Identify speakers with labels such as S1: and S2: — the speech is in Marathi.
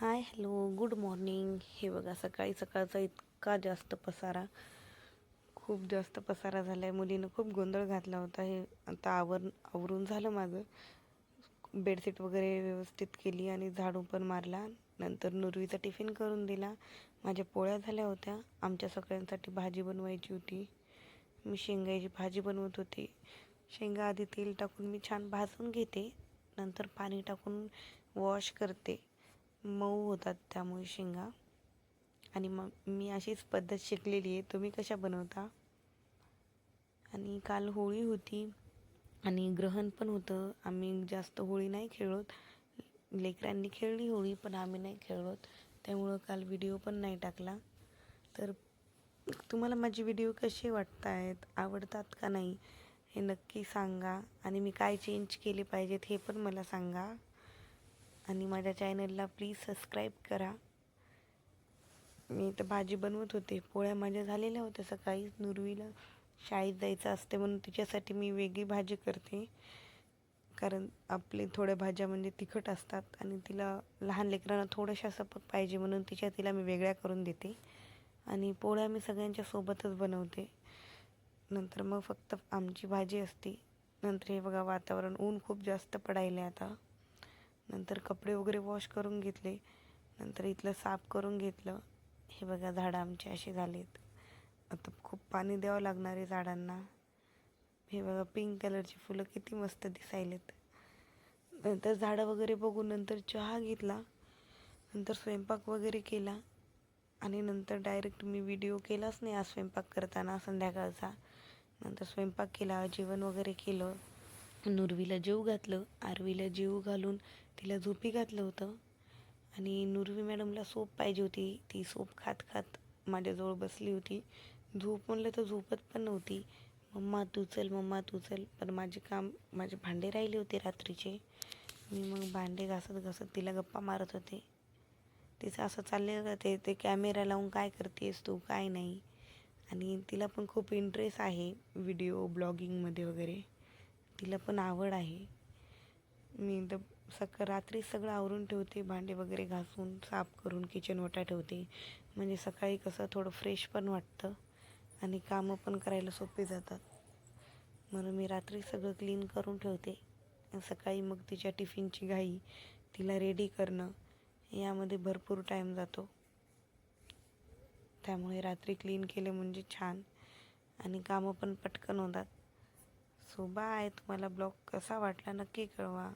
S1: Hi hello good morning. हे बघा सकाळी सकाळचा इतका जास्त पसारा, खूप जास्त पसारा झाला आहे. मुलीनं खूप गोंधळ घातला होता. हे आता आवरून झालं माझं. बेडशीट वगैरे व्यवस्थित केली आणि झाडू पण मारला. नंतर नुरवीचा टिफिन करून दिला. माझ्या पोळ्या झाल्या होत्या. आमच्या सगळ्यांसाठी भाजी बनवायची होती. मी शेंगाची भाजी बनवत होते. शेंगा आधी तेल टाकून मी छान भाजून घेते, नंतर पाणी टाकून वॉश करते. मऊ होतात त्यामुळे शेंगा. आणि मग मी अशीच पद्धत शिकलेली आहे. तुम्ही कशा बनवता? आणि काल होळी होती आणि ग्रहण पण होतं. आम्ही जास्त होळी नाही खेळत. लेकरांनी खेळली होळी, पण आम्ही नाही खेळत. त्यामुळं काल व्हिडिओ पण नाही टाकला. तर तुम्हाला माझे व्हिडिओ कसे वाटत आहेत, आवडतात का नाही, हे नक्की सांगा. आणि मी काय चेंज केले पाहिजेत हे पण मला सांगा. आणि माझ्या चॅनलला प्लीज सबस्क्राईब करा. मी इथं भाजी बनवत होते. पोळ्या माझ्या झालेल्या होत्या. सकाळी नुरवीला शाळेत जायचं असते म्हणून तिच्यासाठी मी वेगळी भाजी करते. कारण आपले थोड्या भाज्या म्हणजे तिखट असतात आणि तिला लहान लेकरांना थोड्याशा सपक पाहिजे म्हणून तिला मी वेगळ्या करून देते. आणि पोळ्या मी सगळ्यांच्या सोबतच बनवते. नंतर मग फक्त आमची भाजी असते. नंतर हे बघा वातावरण, ऊन खूप जास्त पडायले आता. नंतर कपडे वगैरे वॉश करून घेतले. नंतर इथलं साफ करून घेतलं. हे बघा झाडं आमचे असे झालेत. आता खूप पाणी द्यावं लागणार आहे झाडांना. हे बघा पिंक कलरची फुलं किती मस्त दिसायलेत. नंतर झाडं वगैरे बघून नंतर चहा घेतला. नंतर स्वयंपाक वगैरे केला. आणि नंतर डायरेक्ट मी व्हिडिओ केलाच नाही आज स्वयंपाक करताना संध्याकाळचा. नंतर स्वयंपाक केला, जेवण वगैरे केलं. नुरवीला जेवू घातलं. आरवीला जेवू घालून तिला झोपी घातलं होतं. आणि नुरवी मॅडमला सूप पाहिजे होती. ती सूप खात खात माझ्याजवळ बसली होती. झोप म्हणलं तर झोपत पण नव्हती. मम्मा तू चल, मम्मा तू चल. पण माझे भांडे राहिले होते रात्रीचे. मी मग भांडे घासत घासत तिला गप्पा मारत होते. तिचं असं चाललेलं ते कॅमेरा लावून काय करतेस तू, काय नाही. आणि तिला पण खूप इंटरेस्ट आहे व्हिडिओ ब्लॉगिंगमध्ये वगैरे. तिला पण आवड आहे. मी रात्री सगळं आवरून ठेवते. भांडे वगैरे घासून साफ करून किचन ओटा ठेवते. म्हणजे सकाळी कसं थोडं फ्रेश पण वाटतं आणि कामं पण करायला सोपी जातात. म्हणून मी रात्री सगळं क्लीन करून ठेवते. सकाळी मग तिच्या टिफिनची घाई, तिला रेडी करणं, यामध्ये भरपूर टाईम जातो. त्यामुळे रात्री क्लीन केले म्हणजे छान आणि कामं पण पटकन होतात. So bye. तुम्हाला ब्लॉग कसा वाटला नक्की कळवा.